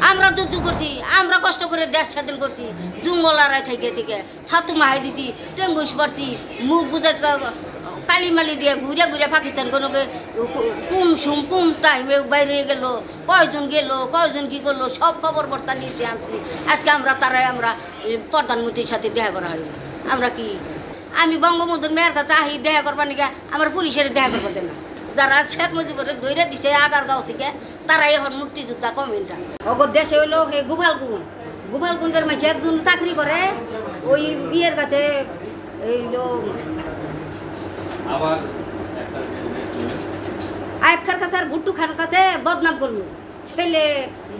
আমরা যুদ্ধ করছি, আমরা কষ্ট করে দেশ স্বাধীন করছি, জঙ্গলারায় থেকে থেকে ছাতু মাহাই দিছি, টেঙ্গুস পারছি, মুখ বুঝে কালিমালি দিয়ে ঘুরে ঘুরে পাকিস্তান কোনোকে কুম সুম কুম টাইমে বাইরে গেল, কয়জন গেল, কয়জন কি করলো সব খবর বর্তা নিয়েছি আনছি। আজকে আমরা তারাই আমরা প্রধানমন্ত্রীর সাথে দেখা করা হলো। আমরা কি আমি বঙ্গবন্ধুর মেয়ের কাছে আহি দেখা করবার নিকা আমার পুলিশের দেখা করবার দেয় না। যারা শেখ মুজিবুরের ধৈর্য দিছে আগারগাঁও থেকে তারাই এখন মুক্তিযোদ্ধা কমিটা। অগর দেশে হইলো হে গোপালকুণ্ড, গোপালকুণ্ডের মাঝে একজন চাকরি করে ওই বিয়ের কাছে এইলো আইব খার কাছে আর ভুট্টু খান কাছে বদনাম করলো। ছেলে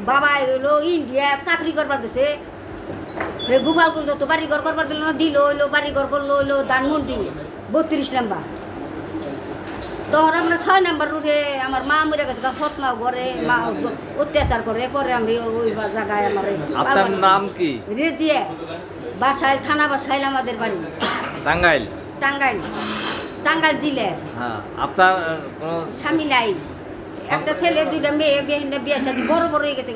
বাবা হইলো ইন্ডিয়া চাকরি করবার দিছে, গোপালকুণ্ড তো বাড়িঘর করবার দিল না, দিল হইলো বাড়িঘর করলো হইলো ধানমন্ডি 32 নাম্বার। তখন আমরা 6 নাম্বার রুটে আমার মা মরে গেছে, ফতমা ঘরে মা অত্যাচার করে, পরে আমি ওই জায়গায় আমার। আপনার নাম কি? রেজিয়া, বাসাইল থানা, বাসাইল আমাদের বাড়ি টাঙ্গাইল। টাঙ্গাইল, টাঙ্গাইল জিলে। হ্যাঁ, আপনার কোনো স্বামী নাই, একটা ছেলে, 2টা মেয়ে, বিয়ে শাদী বড় বড় হয়ে গেছে।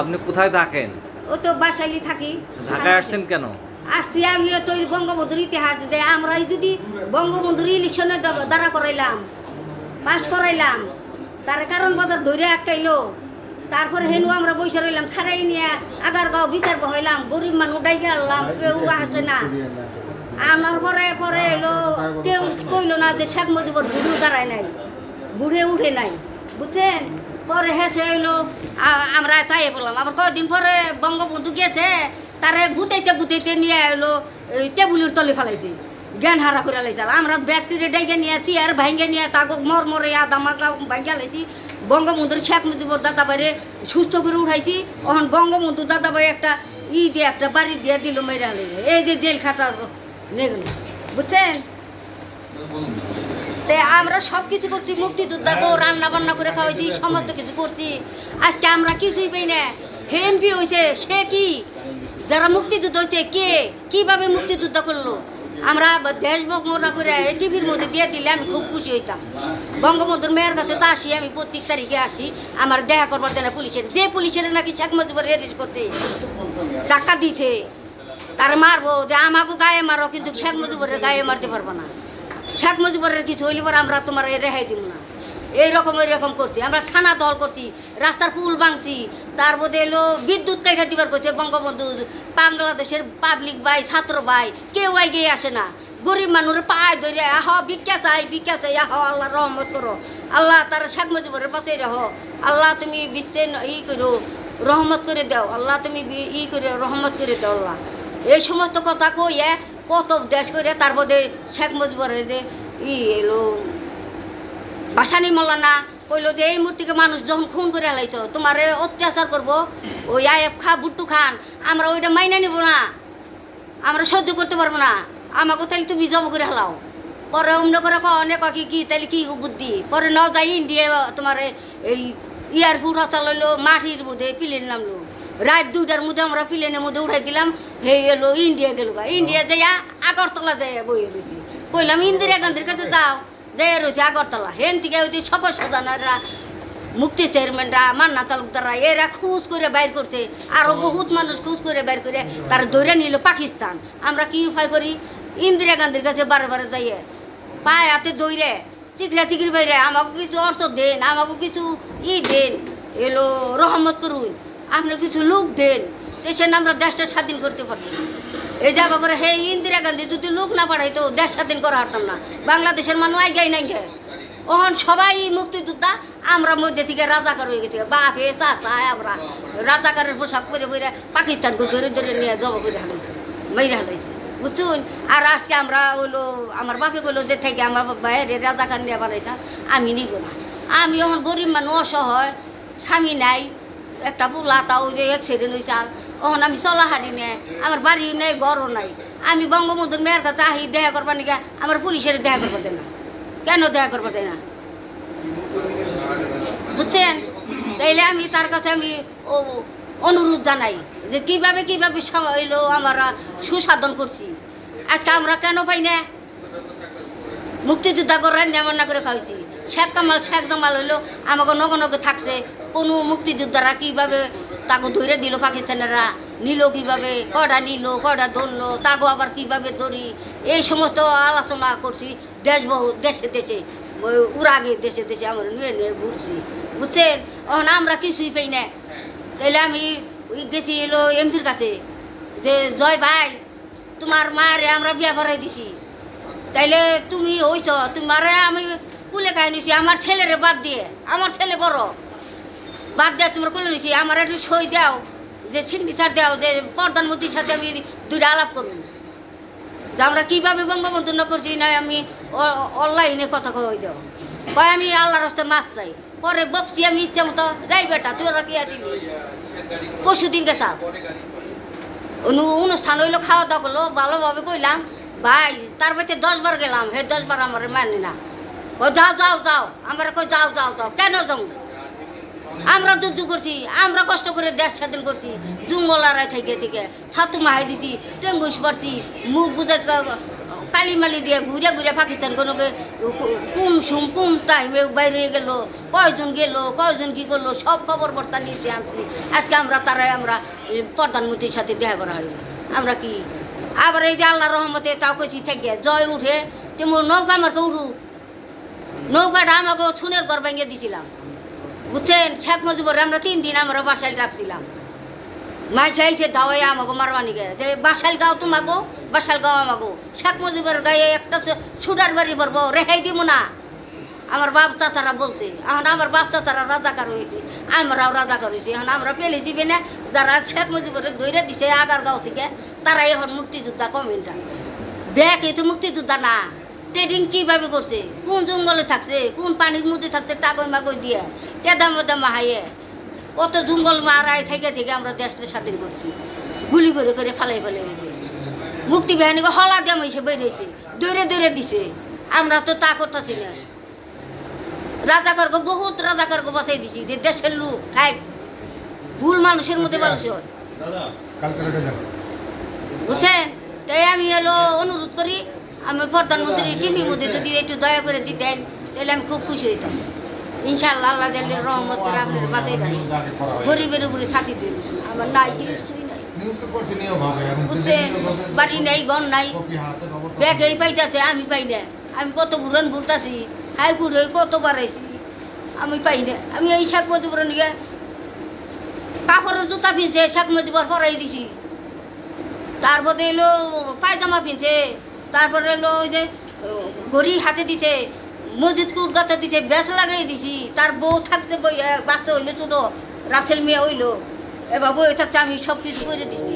আপনি কোথায় থাকেন? ও তো বাসাইলি থাকি। ঢাকায় আসছেন কেন? আসছি আমি তো বঙ্গবন্ধুর ইতিহাস দেয়, আমরা যদি বঙ্গবন্ধুর ইলেকশনে দাঁড়া করাইলাম, পাস করাইলাম, তার কারণ বাজার ধরে আটকাইলো, তারপরে হেনু আমরা বসে রইলাম, ছাড়াই নিয়ে আগারগাঁও বিচার বহাইলাম, গরিব মানুষ ডাইকে আনলাম, কেউ আসে না। আনার পরে পরে এলো কেউ কইলো না যে শেখ মুজিবুর বুড়ো দাঁড়ায় নাই, বুড়ে উঠে নাই, বুঝছেন। পরে হেসে এলো আমরা তাই বললাম। আবার কয়েকদিন পরে বঙ্গবন্ধু গেছে, তারে গুতাইতে গুতাইতে নিয়ে এলো টেবুলের তলে ফেলাইছে, জ্ঞান হারা করে লাইছে। আমরা ব্যক্তিরে ডাইকে নিয়ে চেয়ার ভাঙ্গে নিয়ে তাকে মরমরে আদা মাকা ভাঙ্গা লাইছি। বঙ্গবন্ধুর শেখ মুজিবুর দাদাভাইরে সুস্থ করে উঠাইছি। এখন বঙ্গবন্ধু দাদাভাই একটা দিয়ে একটা বাড়ি দিয়ে দিল, মেরে হালাইছে। এই যে জেল খাটার নেগল, বুঝছেন। তাই আমরা সব কিছু করছি, মুক্তিযোদ্ধাকেও রান্না বান্না করে খাওয়াইছি, সমস্ত কিছু করছি। আজকে আমরা কিছুই পাই না। এমপি হয়েছে সে কি, যারা মুক্তিযুদ্ধ হয়েছে কে, কিভাবে মুক্তিযুদ্ধ করলো। আমরা দেশভোগ মোটা করে টিভির মধ্যে দিয়ে দিলে আমি খুব খুশি হইতাম। বঙ্গবন্ধুর মেয়ের কাছে তো আসি, আমি প্রত্যেক তারিখে আসি, আমার দেখা করবার দেয় না পুলিশের। যে পুলিশের নাকি শেখ মুজিবুর অ্যারেস্ট করতে টাকা দিছে, তারা মারবো, যে আমাকে গায়ে মারো, কিন্তু শেখ মুজিবুরের গায়ে মারতে পারবো না। শেখ মুজিবুরের কিছু হইলে পরে আমরা তোমার রেহাই দিব না। এইরকম করছি আমরা, থানা দল করছি, রাস্তার পুল ভাঙছি, তার মধ্যে এলো বিদ্যুৎ কাইটা দিবার করছে বঙ্গবন্ধু। বাংলাদেশের পাবলিক ভাই, ছাত্র ভাই কেউ এগিয়ে আসে না। গরিব মানুষের পায়ে ধরে আহ ভিক্ষা চাই, ভিক্ষা চাই, আহ আল্লাহ রহমত করো, আল্লাহ তারা শেখ মুজিবুরের পাশে রাহ, আল্লাহ তুমি বিশ্বে করো, রহমত করে দাও, আল্লাহ তুমি করে রহমত করে দাও আল্লাহ। এই সমস্ত কথা কইয়ে কত দেশ করে, তার মধ্যে শেখ মুজিবুরের যে এলো বাসানি মৌলানা কইলো যে এই মূর্তিকে মানুষ যখন খুন করে হালাইছো, তোমার অত্যাচার করবো ওই আইএফ খা ভুট্টু খান, আমরা ওইটা মাইনা নিব না, আমরা সহ্য করতে পারবো না, আমাকে তাহলে তুমি জব করে হালাও। পরে অন্য করে অনেক কি তাহলে কি বুদ্ধি। পরে ন যাই ইন্ডিয়া তোমার এই এয়ারপোর্ট চালাইলো, মাটির মধ্যে প্লেন নামলো, রাত 2টার মধ্যে আমরা প্লেনের মধ্যে উঠাই দিলাম, হে এলো ইন্ডিয়া গেল। ইন্ডিয়া যাইয়া আগরতলা যাইয়া বই রয়েছি। কইলাম ইন্দিরা গান্ধীর কাছে যাও, যাইয়া রয়েছে আগরতলা। হেন থেকে ওই সকল সাধারণরা, মুক্তি চেয়ারম্যানরা, মান্না তালুকদাররা এরা খুঁজ করে বাইর করছে, আরও বহুত মানুষ খুঁজ করে বাইর করে তারা ধরে নিল পাকিস্তান। আমরা কি উপায় করি, ইন্দিরা গান্ধীর কাছে বারে বারে যাইয়ে পায়ে হাতে দৌড়ে চিকরি বাইরে আমাকে কিছু অর্থ দেন, আমাকে কিছু দেন, এলো রহমত করুন, আপনি কিছু লোক দেন, দেশের আমরা দেশটা স্বাধীন করতে পারবো। এই যাবা করে হে ইন্দিরা গান্ধী যদি লোক না পাঠাইতো দেশ স্বাধীন করা হারতাম না। বাংলাদেশের মানুষ আইগাই নাই গে, ওহন সবাই মুক্তিযোদ্ধা, আমরা মধ্যে থেকে রাজাকার হয়ে গেছি। বাপে চাচা আমরা রাজাকারের পোশাক পরে পরে পাকিস্তানকে ধরে ধরে নিয়ে জব করে হালাইছে, মেরে হালাইছে, বুঝছুন। আর আজকে আমরা হইলো আমার বাপে গেলো যে থেকে আমার বাইরে রাজাকার নিয়ে বানাইতাম, আমি নিব না। আমি এখন গরিব মানুষ, অসহায়, স্বামী নাই, একটা পোলা তাও যে অ্যাক্সিডেন্ট হয়েছে, ওখান আমি চলা হারি নেই, আমার বাড়ি নেই, ঘরও নাই। আমি বঙ্গবন্ধুর মেয়ের কাছে আহি দেখা করবার নিকা আমার পুলিশের দেখা করবো দেয় না। কেন দেখা করবো দেয় না, বুঝছেন। তাইলে আমি তার কাছে আমি অনুরোধ জানাই যে কিভাবে হইলো আমরা সুসাধন করছি। আজকে আমরা কেন পাই না, মুক্তিযোদ্ধা করে রান্না বান্না করে খাইছি। শেখ কামাল, শেখ জামাল হইলো আমাকে নগে থাকছে, কোনো মুক্তিযোদ্ধারা কীভাবে তাকে ধরে দিল পাকিস্তানেরা, নিল কীভাবে, কটা নিল, কটা ধরলো, তাকে আবার কীভাবে ধরি, এই সমস্ত আলোচনা করছি দেশে দেশে, ওর আগে দেশে দেশে আমরা নিয়ে নিয়ে ঘুরছি, বুঝছেন। এখন আমরা কিছুই পাই না। তাইলে আমি গেছি এলো এমপির কাছে যে জয় ভাই, তোমার মারে আমরা বিয়া ভরাই দিছি, তাইলে তুমি হইছ, তোমারে আমি কুলে খাই নিছি, আমার ছেলেরে বাদ দিয়ে, আমার ছেলে বড় বাদ দিয়ে তোমার কুলে নিছি, আমার একটু সই দাও, যে সিগনেচার দাও, যে প্রধানমন্ত্রীর সাথে আমি দুইটা আলাপ করব, যে আমরা কীভাবে বঙ্গবন্ধু না করছি না, আমি অনলাইনে কথা কই দাও, কয় আমি আল্লাহর রাস্তায় মাছ চাই। পরে বকছি আমি ইচ্ছা মতো, যাই বেটা তোরা কি আছিস, পরশু দিন গেছা অনুষ্ঠান হইলো, খাওয়া দাওয়া করলো, ভালোভাবে কইলাম ভাই, তার বাড়িতে 10 বার গেলাম, হে 10 বার আমার মানি না, ও যাও যাও যাও, আমরা কই যাও যাও যাও, কেন যাও, আমরা যুদ্ধ করছি, আমরা কষ্ট করে দেশ স্বাধীন করছি, জঙ্গলারাই থেকে থেকে ছাতু মাহাই দিছি, টেঙ্গুস করছি, মুখ বুঝে কালিমালি দিয়ে ঘুরে ঘুরে পাকিস্তান কোনোকে কুম সুম কুম টাইমে বাইরে গেল, কয়জন গেল, কয়জন কী করলো, সব খবর বর্তা নিয়েছি আনছি। আজকে আমরা তারাই আমরা প্রধানমন্ত্রীর সাথে দেখা করা হলো, আমরা কি আবার এই যে আল্লাহ রহমতে তাও কইছি থেকে জয় উঠে তেমন নৌকা আমাকে উঠু, নৌকাটা আমাকে ছুনের ঘর ভেঙে দিছিলাম, বুঝছেন। শেখ মুজিবুর আমরা 3 দিন আমরা বাসায় রাখছিলাম, মাইছে আইসে দাওয়াই আমাকে মারবানিকে যে বাসাইল গাও তোমাকে, বাসাইল গাও আমাকে, শেখ মুজিবুর গায়ে একটা ছুটার বাড়ি পড়বো, রেহাই দিব না, আমার বাপ চাচারা বলছে। এখন আমার বাপ চাচারা রাজাকার হয়েছে, আমরাও রাজাকার হয়েছি, এখন আমরা পেলে দিবে না, যারা শেখ মুজিবুর ধরে দিছে আগারগাঁও থেকে, তারা এখন মুক্তিযোদ্ধা কমেন্টার, দেখ এই তো মুক্তিযোদ্ধা না, ট্রেডিং কীভাবে করছে, কোন জঙ্গলে থাকছে, কোন পানির মধ্যে থাকছে, টাগই মাগই দিয়ে কেদা মদা মাহাইয়ে, কত জঙ্গল মারাই থেকে থেকে আমরা দেশটা স্বাধীন করছি, গুলি করে করে ফালাই ফেলাই মুক্তি বাহিনীকে হলা দেম এসে বেরিয়েছে, দৌড়ে দৌড়ে দিছে, আমরা তো তা করতেছি না। রাজাকারকে বহুত রাজাকারকে বসাই দিছি, যে দেশের লোক থাক, ভুল মানুষের মধ্যে মানুষ হয়, বুঝছেন। তাই আমি এলো অনুরোধ করি, আমি প্রধানমন্ত্রী টিভির মধ্যে যদি একটু দয়া করে দিতেন, তাহলে আমি খুব খুশি হইতাম। ইনশাআল্লাহ আল্লাহ জাল্লের রহমত করে আপনার বাঁচাই রাখি, গরিবের উপরে ছাতি দিয়ে আমার নাই কিছুই নাই, বুঝছেন। বাড়ি নাই, ঘর নাই, ব্যাগেই পাইতেছে, আমি পাই না। আমি কত ঘুরন ঘুরতেছি, হাই ঘুরে কত বাড়াইছি, আমি পাই না। আমি এই শেখ মুজিবুর নিয়ে কাপড়ের জুতা পিনছে, শেখ মুজিবুর পরাই দিছি, তারপরে এলো পায়জামা পিনছে, তারপরে এলো ওই যে গড়ি হাতে দিছে, মসজিদ কুট গাতে দিছে, বেশ লাগাই দিছি, তার বউ থাকছে, বাচ্চা হইলো ছোটো, রাসেল মেয়ে হইলো, এবার বই থাকছে, আমি সব কিছু করে দিছি।